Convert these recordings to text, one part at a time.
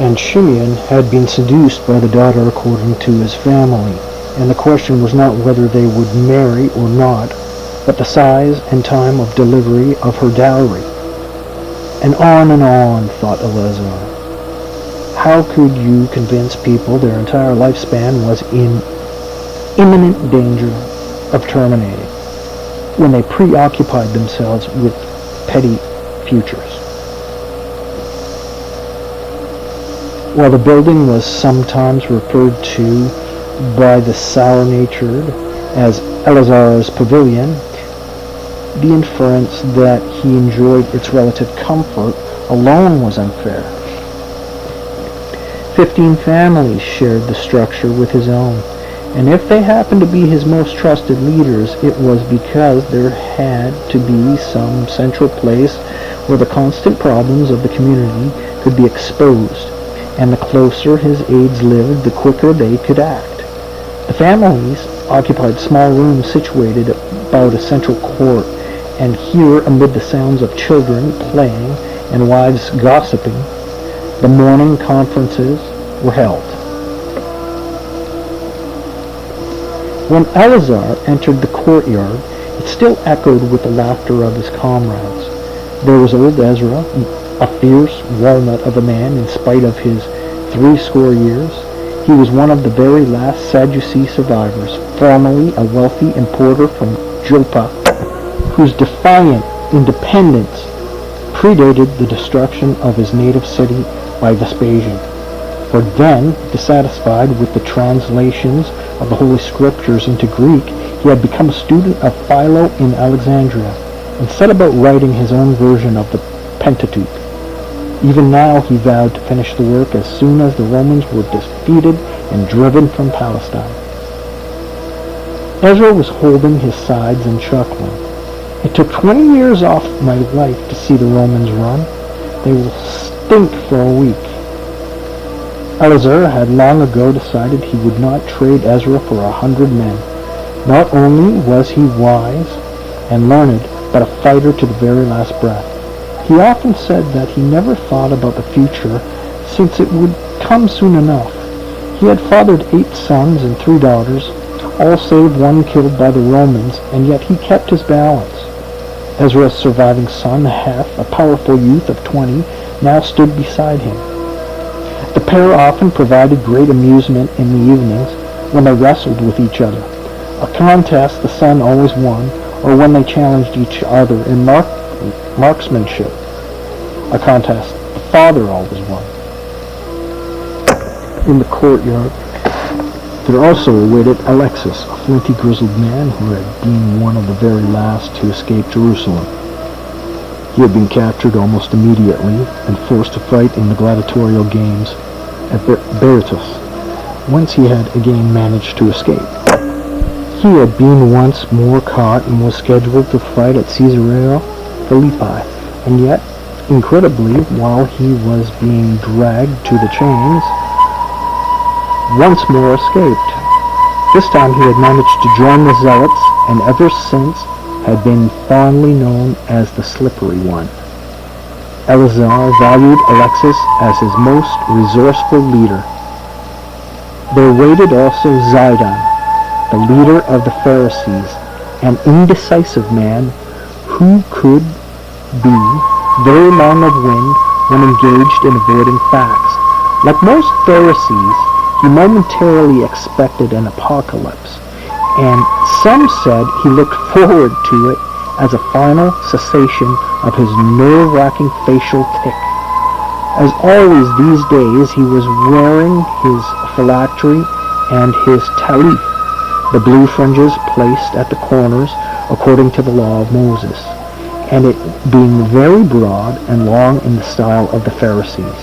And Shimeon had been seduced by the daughter according to his family, and the question was not whether they would marry or not, but the size and time of delivery of her dowry. And on, thought Eleazar. How could you convince people their entire lifespan was in imminent danger of terminating when they preoccupied themselves with petty futures? While the building was sometimes referred to by the sour-natured as Eleazar's Pavilion, the inference that he enjoyed its relative comfort alone was unfair. 15 families shared the structure with his own, and if they happened to be his most trusted leaders, it was because there had to be some central place where the constant problems of the community could be exposed, and the closer his aides lived, the quicker they could act. The families occupied small rooms situated about a central court, and here, amid the sounds of children playing and wives gossiping, the morning conferences were held. When Eleazar entered the courtyard, it still echoed with the laughter of his comrades. There was old Ezra, a fierce walnut of a man in spite of his 80 years. He was one of the very last Sadducee survivors, formerly a wealthy importer from Joppa, whose defiant independence predated the destruction of his native city by Vespasian. For then, dissatisfied with the translations of the Holy Scriptures into Greek, he had become a student of Philo in Alexandria, and set about writing his own version of the Pentateuch. Even now he vowed to finish the work as soon as the Romans were defeated and driven from Palestine. Ezra was holding his sides and chuckling. It took 20 years off my life to see the Romans run. They will stink for a week. Eleazar had long ago decided he would not trade Ezra for 100 men. Not only was he wise and learned, but a fighter to the very last breath. He often said that he never thought about the future, since it would come soon enough. He had fathered 8 sons and 3 daughters, all save one killed by the Romans, and yet he kept his balance. Ezra's surviving son, Heth, a powerful youth of 20, now stood beside him. The pair often provided great amusement in the evenings when they wrestled with each other. A contest the son always won, or when they challenged each other in marksmanship. A contest the father always won. In the courtyard, there also awaited Alexis, a flinty, grizzled man who had been one of the very last to escape Jerusalem. He had been captured almost immediately and forced to fight in the gladiatorial games at Berytus, whence he had again managed to escape. He had been once more caught and was scheduled to fight at Caesarea Philippi, and yet, incredibly, while he was being dragged to the chains, once more escaped. This time he had managed to join the Zealots, and ever since had been fondly known as the Slippery One. Eleazar valued Alexis as his most resourceful leader. There waited also Zidon, the leader of the Pharisees, an indecisive man who could be very long of wind when engaged in avoiding facts. Like most Pharisees, he momentarily expected an apocalypse, and some said he looked forward to it as a final cessation of his nerve-wracking facial tic. As always these days, he was wearing his phylactery and his talith, the blue fringes placed at the corners according to the law of Moses, and it being very broad and long in the style of the Pharisees.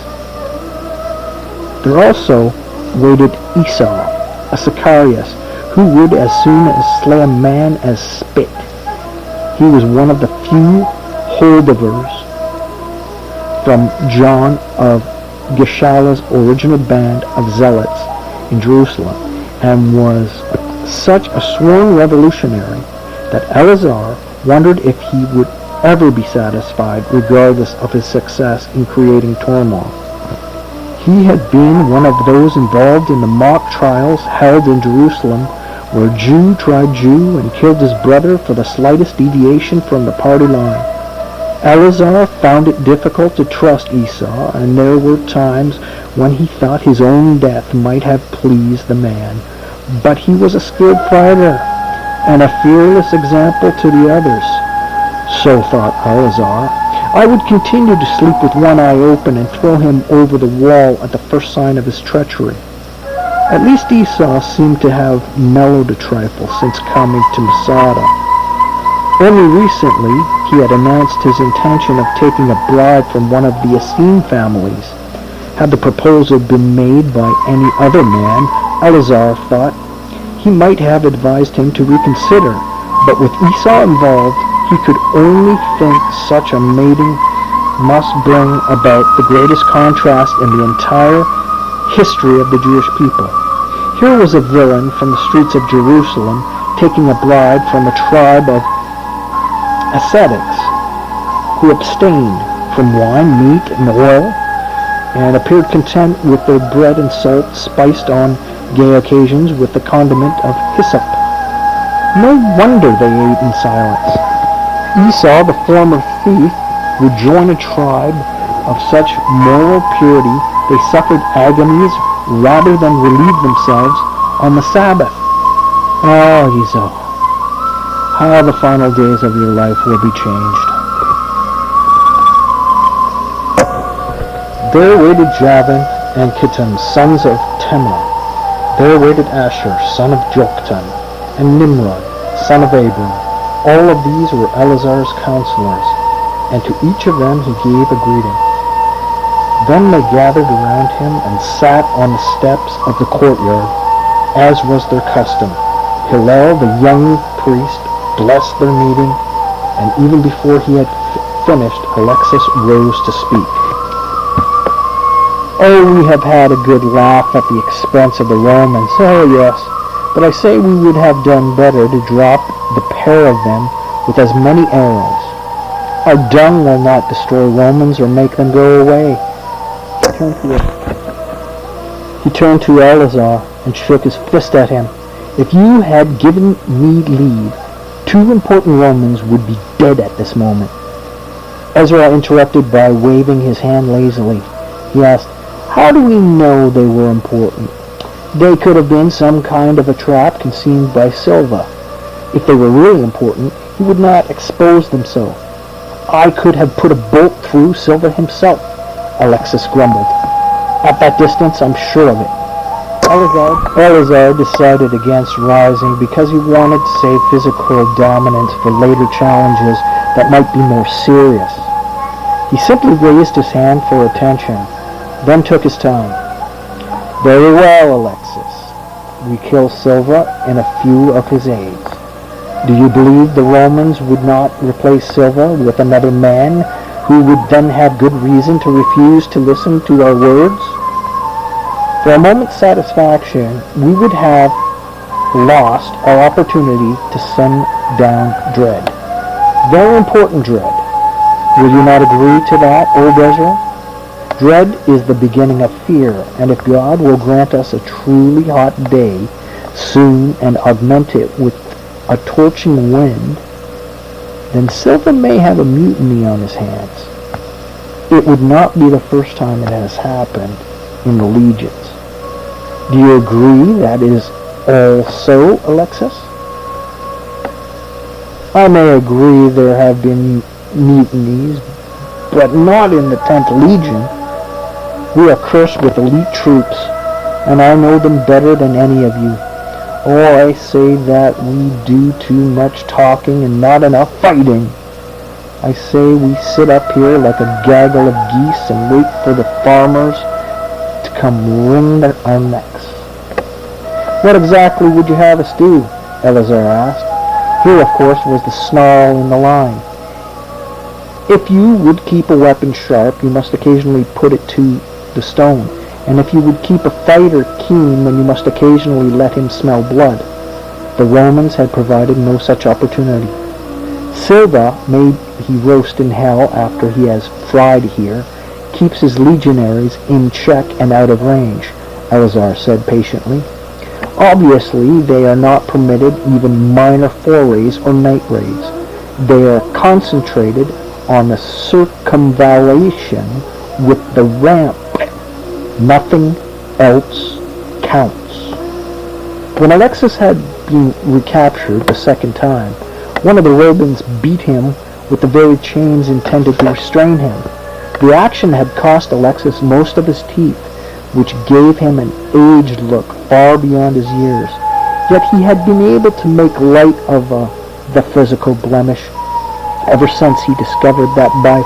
There also waited Esau, a Sicarius, who would as soon as slay a man as spit. He was one of the few holdovers from John of Geshalah's original band of zealots in Jerusalem, and was such a sworn revolutionary that Eleazar wondered if he would ever be satisfied regardless of his success in creating turmoil. He had been one of those involved in the mock trials held in Jerusalem, where Jew tried Jew and killed his brother for the slightest deviation from the party line. Eleazar found it difficult to trust Esau, and there were times when he thought his own death might have pleased the man. But he was a skilled fighter, and a fearless example to the others. So thought Eleazar. I would continue to sleep with one eye open and throw him over the wall at the first sign of his treachery. At least Esau seemed to have mellowed a trifle since coming to Masada. Only recently he had announced his intention of taking a bribe from one of the Essene families. Had the proposal been made by any other man, Eleazar thought, he might have advised him to reconsider, but with Esau involved, he could only think such a mating must bring about the greatest contrast in the entire history of the Jewish people. Here was a villain from the streets of Jerusalem taking a bribe from a tribe of ascetics who abstained from wine, meat, and oil, and appeared content with their bread and salt spiced on gay occasions with the condiment of hyssop. No wonder they ate in silence. Esau, the former thief, would join a tribe of such moral purity they suffered agonies rather than relieve themselves on the Sabbath. Oh, Esau, how the final days of your life will be changed. There waited Javan and Kittim, sons of Temah. There waited Asher, son of Joktan, and Nimrod, son of Abram. All of these were Eleazar's counselors, and to each of them he gave a greeting. Then they gathered around him and sat on the steps of the courtyard, as was their custom. Hillel, the young priest, blessed their meeting, and even before he had finished, Alexis rose to speak. Oh, we have had a good laugh at the expense of the Romans. Oh, yes. But I say we would have done better to drop the pair of them with as many arrows. Our dung will not destroy Romans or make them go away. He turned to Eleazar and shook his fist at him. If you had given me leave, 2 important Romans would be dead at this moment. Ezra interrupted by waving his hand lazily. He asked, how do we know they were important? They could have been some kind of a trap conceived by Silva. If they were really important, he would not expose them so. I could have put a bolt through Silva himself, Alexis grumbled. At that distance, I'm sure of it. Eleazar decided against rising because he wanted to save physical dominance for later challenges that might be more serious. He simply raised his hand for attention, then took his time. Very well, Alexis. We kill Silva and a few of his aides. Do you believe the Romans would not replace Silva with another man who would then have good reason to refuse to listen to our words? For a moment's satisfaction, we would have lost our opportunity to send down Dread. Very important Dread. Will you not agree to that, old Ezra? Dread is the beginning of fear, and if God will grant us a truly hot day soon and augment it with a torching wind, then Silva may have a mutiny on his hands. It would not be the first time it has happened in the legions. Do you agree that is all so, Alexis? I may agree there have been mutinies, but not in the 10th Legion. We are cursed with elite troops, and I know them better than any of you. Oh, I say that we do too much talking and not enough fighting. I say we sit up here like a gaggle of geese and wait for the farmers to come wring our necks. What exactly would you have us do? Eleazar asked. Here, of course, was the snarl in the line. If you would keep a weapon sharp, you must occasionally put it to the stone. And if you would keep a fighter keen, then you must occasionally let him smell blood. The Romans had provided no such opportunity. Silva, may he roast in hell after he has fried here, keeps his legionaries in check and out of range, Eleazar said patiently. Obviously, they are not permitted even minor forays or night raids. They are concentrated on the circumvallation with the ramp. Nothing else counts. When Alexis had been recaptured the second time, one of the Romans beat him with the very chains intended to restrain him. The action had cost Alexis most of his teeth, which gave him an aged look far beyond his years. Yet he had been able to make light of the physical blemish ever since he discovered that by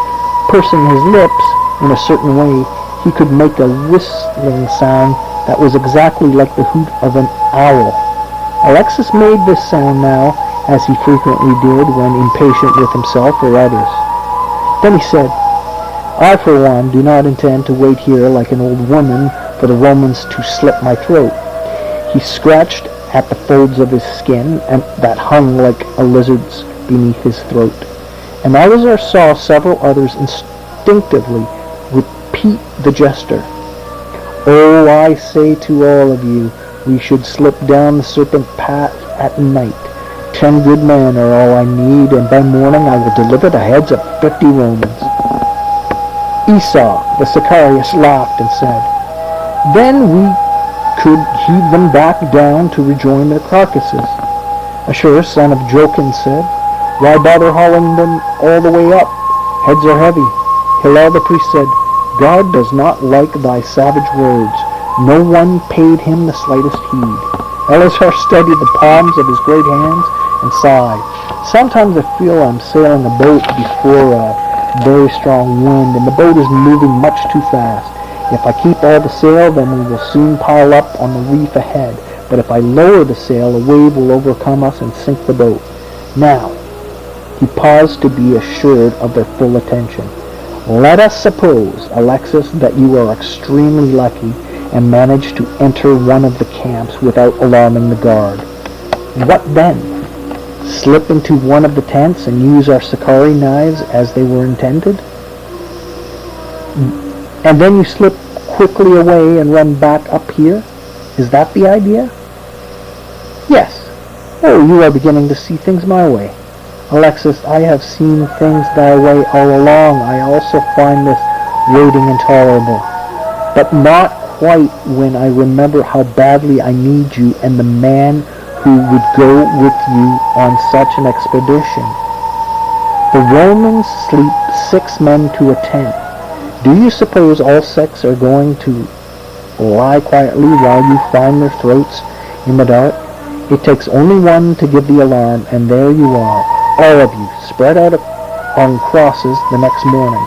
pursing his lips in a certain way, he could make a whistling sound that was exactly like the hoot of an owl. Alexis made this sound now, as he frequently did when impatient with himself or others. Then he said, I, for one, do not intend to wait here like an old woman for the Romans to slit my throat. He scratched at the folds of his skin and that hung like a lizard's beneath his throat. And Eleazar saw several others instinctively repeat the gesture. Oh, I say to all of you, we should slip down the serpent path at night. 10 good men are all I need, and by morning I will deliver the heads of 50 Romans. Esau, the Sicarius, laughed and said, Then we could heave them back down to rejoin their carcasses. Ashur, son of Jochim, said, Why bother hauling them all the way up? Heads are heavy. Hillel the priest said, God does not like thy savage words. No one paid him the slightest heed. Eleazar studied the palms of his great hands and sighed. Sometimes I feel I'm sailing a boat before a very strong wind, and the boat is moving much too fast. If I keep all the sail, then we will soon pile up on the reef ahead. But if I lower the sail, a wave will overcome us and sink the boat. Now, he paused to be assured of their full attention. Let us suppose, Alexis, that you are extremely lucky and manage to enter one of the camps without alarming the guard. What then? Slip into one of the tents and use our Sicarii knives as they were intended? And then you slip quickly away and run back up here? Is that the idea? Yes. Oh, you are beginning to see things my way. Alexis, I have seen things thy way all along. I also find this waiting intolerable. But not quite when I remember how badly I need you and the man who would go with you on such an expedition. The Romans sleep 6 men to a tent. Do you suppose all 6 are going to lie quietly while you find their throats in the dark? It takes only one to give the alarm, and there you are, all of you, spread out on crosses the next morning.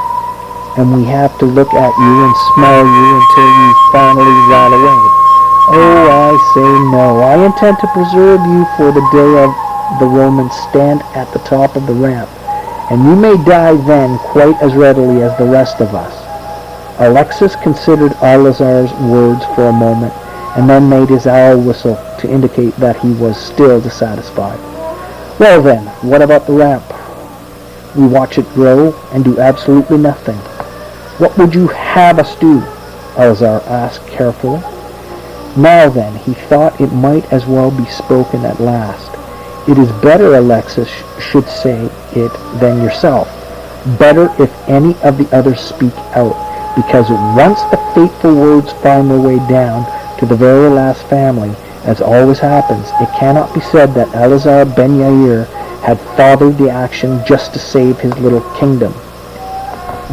And we have to look at you and smell you until you finally run away. Oh, I say no. I intend to preserve you for the day of the Romans stand at the top of the ramp, and you may die then quite as readily as the rest of us. Alexis considered Eleazar's words for a moment, and then made his owl whistle to indicate that he was still dissatisfied. Well then, what about the ramp? We watch it grow and do absolutely nothing. What would you have us do? Eleazar asked carefully. Now then, he thought it might as well be spoken at last. It is better Alexis should say it than yourself. Better if any of the others speak out, because once the fateful words find their way down to the very last family, as always happens, it cannot be said that Eleazar ben Yair had fathered the action just to save his little kingdom.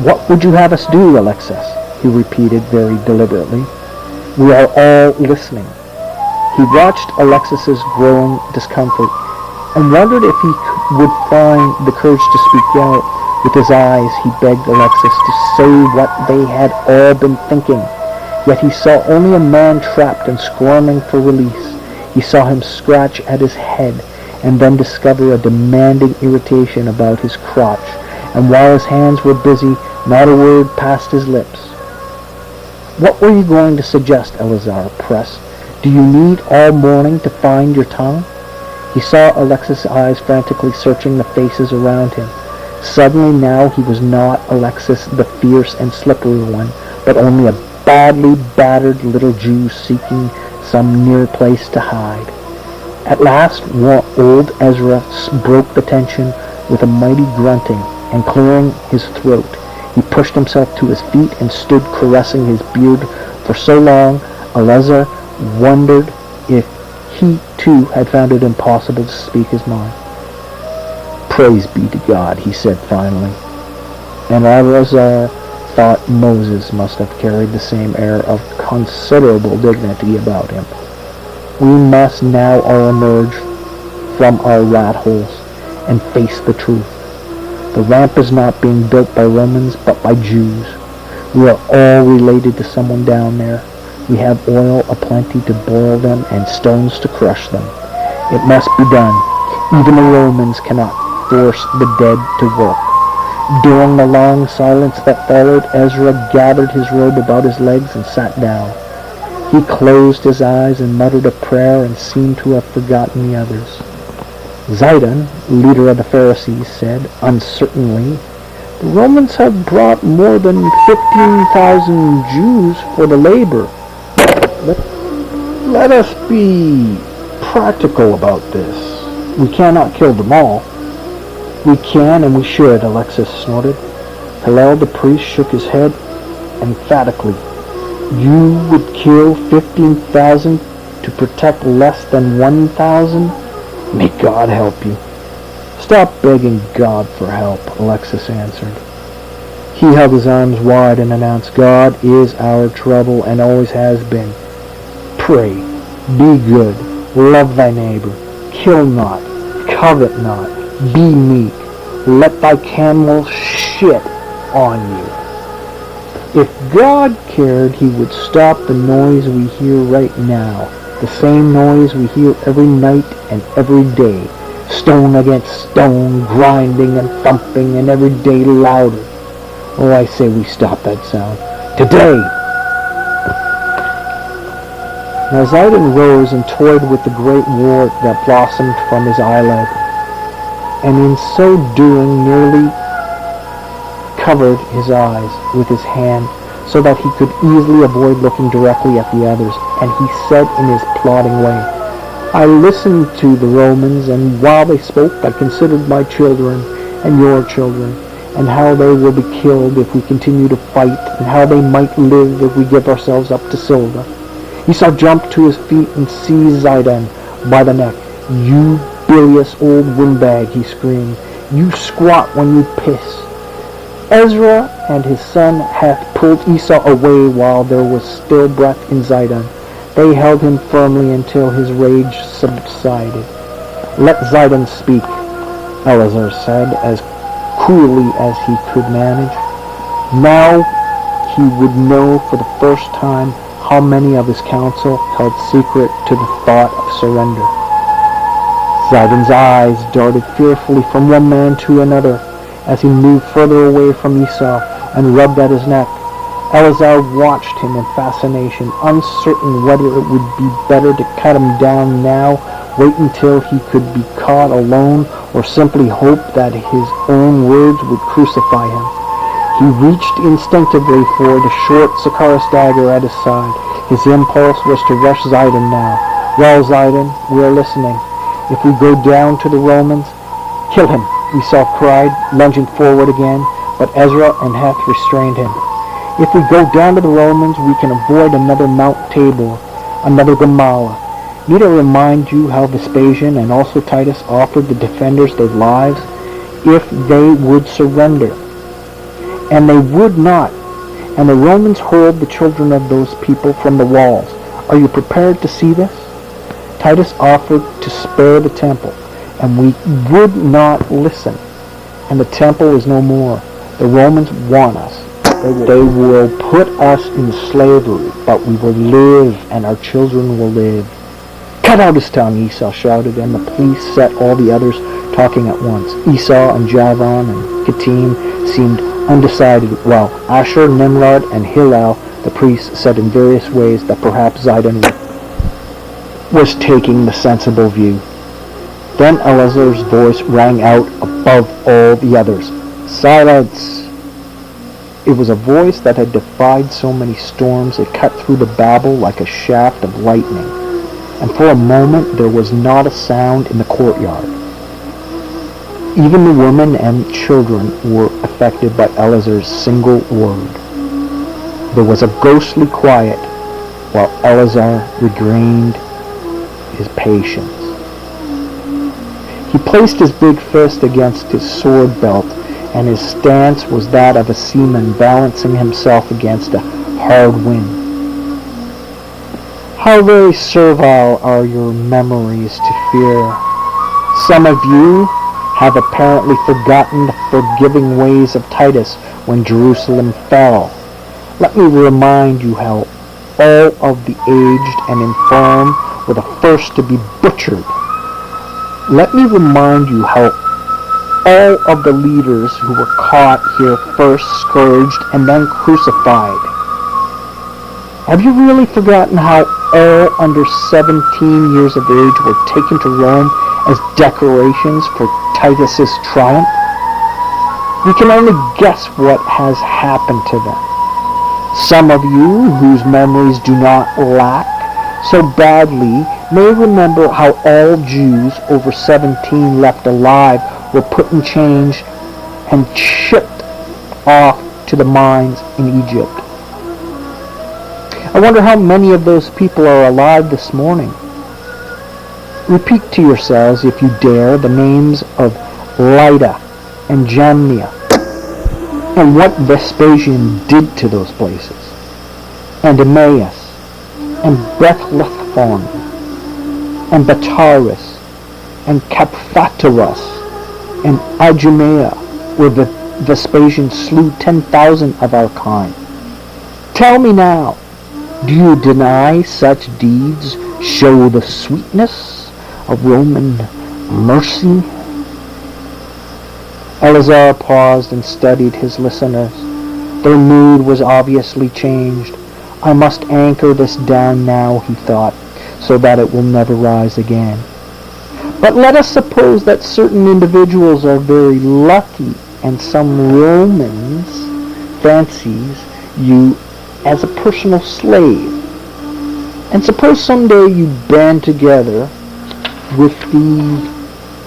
What would you have us do, Alexis? He repeated very deliberately. We are all listening. He watched Alexis's growing discomfort and wondered if he would find the courage to speak out. With his eyes, he begged Alexis to say what they had all been thinking. Yet he saw only a man trapped and squirming for release. He saw him scratch at his head and then discover a demanding irritation about his crotch. And while his hands were busy, not a word passed his lips. What were you going to suggest, Eleazar pressed? Do you need all morning to find your tongue? He saw Alexis' eyes frantically searching the faces around him. Suddenly now he was not Alexis the fierce and slippery one, but only a badly battered little Jew seeking some near place to hide. At last old Ezra broke the tension with a mighty grunting, and clearing his throat, he pushed himself to his feet and stood caressing his beard for so long, Eleazar wondered if he too had found it impossible to speak his mind. "Praise be to God," he said finally. And Eleazar thought Moses must have carried the same air of considerable dignity about him. "We must now emerge from our rat holes and face the truth. The ramp is not being built by Romans, but by Jews. We are all related to someone down there. We have oil aplenty to boil them and stones to crush them. It must be done. Even the Romans cannot force the dead to work." During the long silence that followed, Ezra gathered his robe about his legs and sat down. He closed his eyes and muttered a prayer and seemed to have forgotten the others. Zidon, leader of the Pharisees, said uncertainly, "The Romans have brought more than 15,000 Jews for the labor. Let us be practical about this. We cannot kill them all." "We can and we should," Alexis snorted. Hillel the priest shook his head emphatically. "You would kill 15,000 to protect less than 1,000? May God help you." "Stop begging God for help," Alexis answered. He held his arms wide and announced, "God is our trouble and always has been. Pray, be good, love thy neighbor, kill not, covet not, be meek, let thy camel shit on you." If God cared, he would stop the noise we hear right now, the same noise we hear every night and every day, stone against stone, grinding and thumping, and every day louder. Oh, I say we stop that sound today. Now Zidon rose and toyed with the great wart that blossomed from his eyelid, and in so doing nearly covered his eyes with his hand so that he could easily avoid looking directly at the others, and he said in his plodding way, "I listened to the Romans, and while they spoke I considered my children and your children, and how they will be killed if we continue to fight, and how they might live if we give ourselves up to silver." Esau jumped to his feet and seized Zidon by the neck. "You bilious old windbag," he screamed. "You squat when you piss." Ezra and his son hath pulled Esau away while there was still breath in Zidon. They held him firmly until his rage subsided. "Let Zidon speak," Eleazar said, as coolly as he could manage. Now he would know for the first time how many of his council held secret to the thought of surrender. Zidon's eyes darted fearfully from one man to another as he moved further away from Esau and rubbed at his neck. Eleazar watched him in fascination, uncertain whether it would be better to cut him down now, wait until he could be caught alone, or simply hope that his own words would crucify him. He reached instinctively for the short Sakaris dagger at his side. His impulse was to rush Zidon now. "Well, Zidon, we are listening. If we go down to the Romans—" "Kill him," Esau cried, lunging forward again, but Ezra and Heth restrained him. "If we go down to the Romans, we can avoid another Mount Tabor, another Gamala. Need I remind you how Vespasian and also Titus offered the defenders their lives if they would surrender? And they would not. And the Romans hurled the children of those people from the walls. Are you prepared to see this? Titus offered to spare the temple, and we would not listen. And the temple is no more. The Romans want us. They will put us in slavery, but we will live, and our children will live." "Cut out his tongue," Esau shouted, and the police set all the others talking at once. Esau and Javan and Kittim seemed undecided, while Asher, Nimrod, and Hillel, the priests, said in various ways that perhaps Zidon was taking the sensible view. Then Eleazar's voice rang out above all the others. Silence! It was a voice that had defied so many storms. It cut through the babel like a shaft of lightning, and for a moment there was not a sound in the courtyard. Even the women and children were affected by Eleazar's single word. There was a ghostly quiet while Eleazar regained his patience. He placed his big fist against his sword belt, and his stance was that of a seaman balancing himself against a hard wind. How very servile are your memories to fear. Some of you have apparently forgotten the forgiving ways of Titus when Jerusalem fell. Let me remind you how all of the aged and infirm were the first to be butchered. Let me remind you how all of the leaders who were caught here first scourged and then crucified. Have you really forgotten how all under 17 years of age were taken to Rome as decorations for Titus's triumph? We can only guess what has happened to them. Some of you, whose memories do not lack so badly, may remember how all Jews over 17 left alive were put in chains and shipped off to the mines in Egypt. I wonder how many of those people are alive this morning. Repeat to yourselves, if you dare, the names of Lydda and Jamnia, and what Vespasian did to those places, and Emmaus, and Bethlehem, and Bataris, and Caphateros, and Idumea, where Vespasian slew 10,000 of our kind. Tell me now, do you deny such deeds show the sweetness of Roman mercy? Eleazar paused and studied his listeners. Their mood was obviously changed. I must anchor this down now, he thought, so that it will never rise again. But let us suppose that certain individuals are very lucky, and some Romans fancies you as a personal slave. And suppose someday you band together with the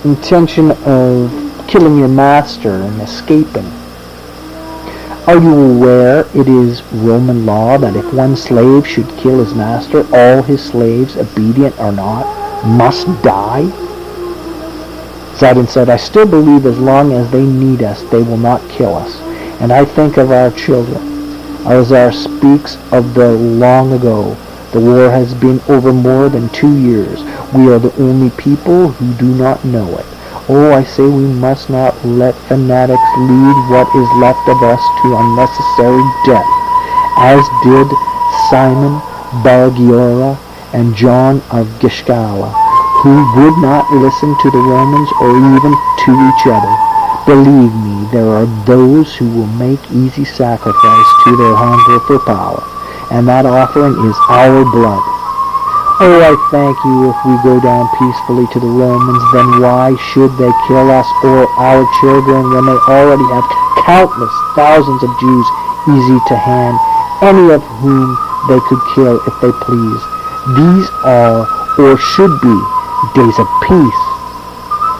intention of killing your master and escaping. Are you aware it is Roman law that if one slave should kill his master, all his slaves, obedient or not, must die? Zidon said, I still believe as long as they need us, they will not kill us. And I think of our children. Eleazar speaks of the long ago. The war has been over more than 2 years. We are the only people who do not know it. Oh, I say we must not let fanatics lead what is left of us to unnecessary death, as did Simon Bar-Giora and John of Gishgala, who would not listen to the Romans or even to each other. Believe me, there are those who will make easy sacrifice to their hunger for power, and that offering is our blood. Oh, I thank you if we go down peacefully to the Romans, then why should they kill us or our children when they already have countless thousands of Jews easy to hand, any of whom they could kill if they please? These are, or should be, days of peace.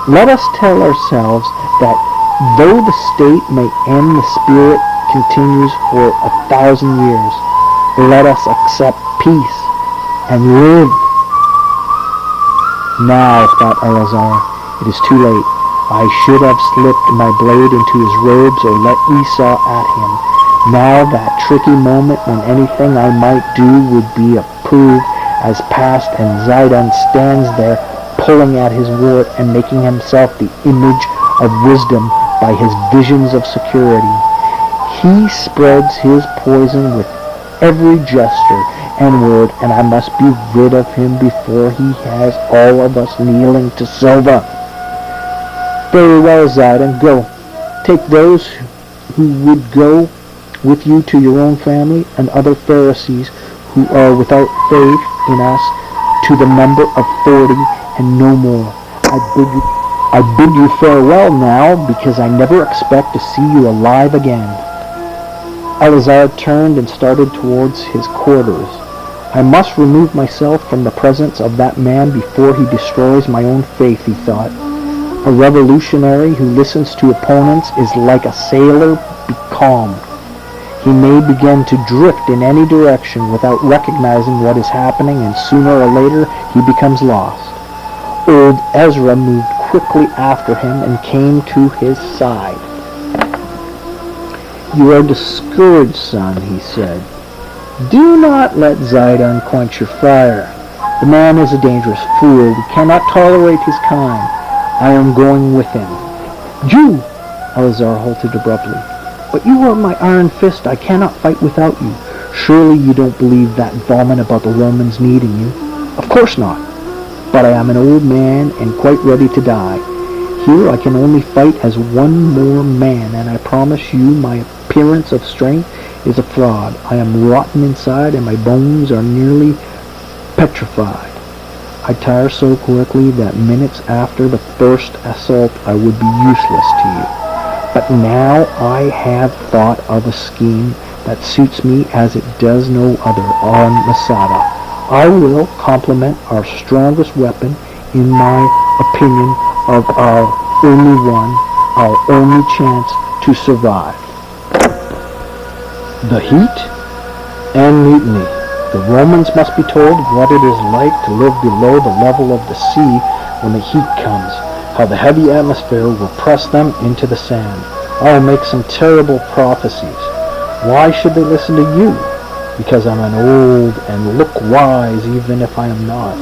Let us tell ourselves that though the state may end, the spirit continues for 1,000 years. Let us accept peace and live. Now, thought Eleazar, it is too late. I should have slipped my blade into his robes or let Esau at him. Now that tricky moment when anything I might do would be approved as past, and Zidon stands there pulling at his wart and making himself the image of wisdom by his visions of security. He spreads his poison with every gesture and word, and I must be rid of him before he has all of us kneeling to silver. Very well, Zidon, go. Take those who would go with you to your own family and other Pharisees who are without faith in us to the number of 40 and no more. I bid you I bid you farewell now, because I never expect to see you alive again." Eleazar turned and started towards his quarters. "I must remove myself from the presence of that man before he destroys my own faith," he thought. "A revolutionary who listens to opponents is like a sailor becalmed. He may begin to drift in any direction without recognizing what is happening, and sooner or later he becomes lost." Old Ezra moved quickly after him and came to his side. "You are discouraged, son," he said. "Do not let Zidon quench your fire. The man is a dangerous fool. We cannot tolerate his kind. I am going with him." "Jew!" Eleazar halted abruptly. "But you are my iron fist. I cannot fight without you. Surely you don't believe that vomit about the Romans needing you?" "Of course not. But I am an old man and quite ready to die. Here I can only fight as one more man, and I promise you my appearance of strength is a fraud. I am rotten inside, and my bones are nearly petrified. I tire so quickly that minutes after the first assault I would be useless to you. But now I have thought of a scheme that suits me as it does no other on Masada. I will complement our strongest weapon, in my opinion, of our only one, our only chance to survive. The heat and mutiny. The Romans must be told what it is like to live below the level of the sea when the heat comes, how the heavy atmosphere will press them into the sand. I will make some terrible prophecies. Why should they listen to you? Because I'm an old and look wise, even if I am not.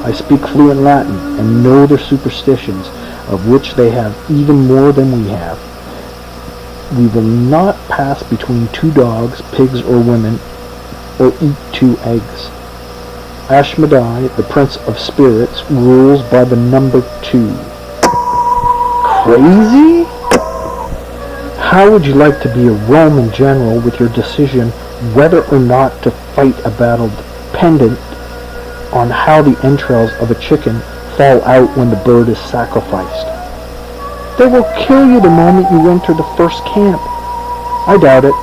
I speak fluent Latin and know their superstitions, of which they have even more than we have. We will not pass between two dogs, pigs, or women, or eat two eggs. Ashmedai, the prince of spirits, rules by the number 2. Crazy? How would you like to be a Roman general with your decision whether or not to fight a battle dependent on how the entrails of a chicken fall out when the bird is sacrificed? They will kill you the moment you enter the first camp. I doubt it.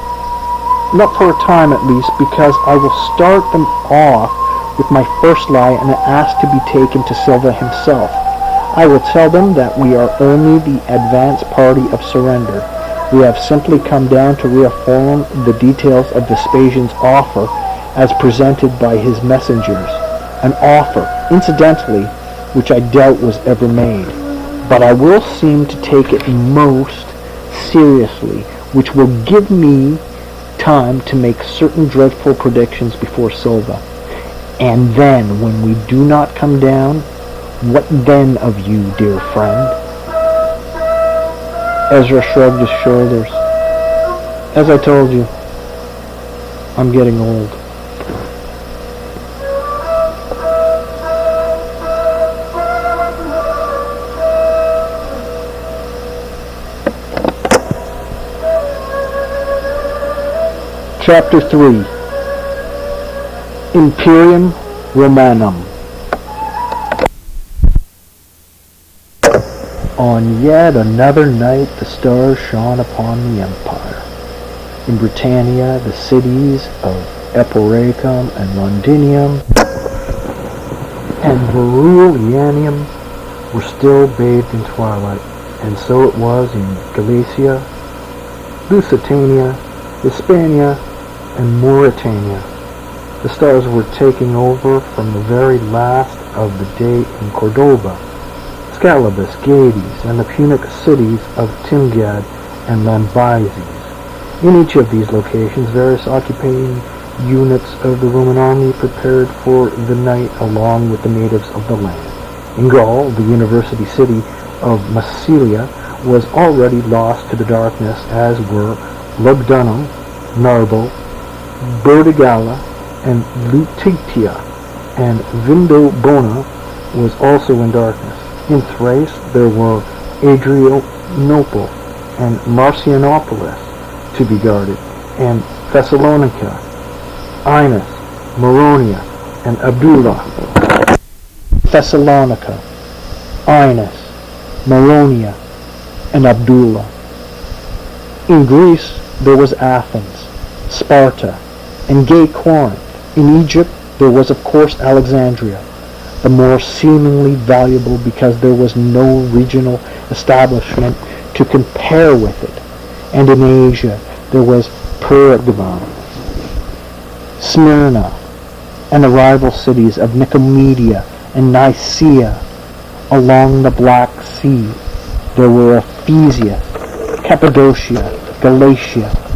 Not for a time at least, because I will start them off with my first lie and ask to be taken to Silva himself. I will tell them that we are only the advance party of surrender. We have simply come down to reaffirm the details of Vespasian's offer as presented by his messengers. An offer, incidentally, which I doubt was ever made. But I will seem to take it most seriously, which will give me time to make certain dreadful predictions before Silva. And then, when we do not come down, what then of you, dear friend? Ezra shrugged his shoulders. As I told you, I'm getting old. Chapter 3. Imperium Romanum. On yet another night the stars shone upon the empire. In Britannia the cities of Eporacum and Londinium and Verulamium were still bathed in twilight, and so it was in Galicia, Lusitania, Hispania, and Mauritania. The stars were taking over from the very last of the day in Cordoba, Scalabus, Gades, and the Punic cities of Timgad and Lambyzes. In each of these locations, various occupying units of the Roman army prepared for the night along with the natives of the land. In Gaul, the university city of Massilia was already lost to the darkness, as were Lugdunum, Narbo, Burdigala, and Lutetia, and Vindobona was also in darkness. In Thrace there were Adrianople and Marcianopolis to be guarded, and Thessalonica, Inus, Moronia, and Abdullah. Thessalonica, Inus, Maronia, and Abdullah. In Greece, there was Athens, Sparta, and gay Corinth. In Egypt, there was of course Alexandria, the more seemingly valuable because there was no regional establishment to compare with it. And in Asia, there was Pergamon, Smyrna, and the rival cities of Nicomedia and Nicaea. Along the Black Sea, there were Ephesia, Cappadocia, Galatia,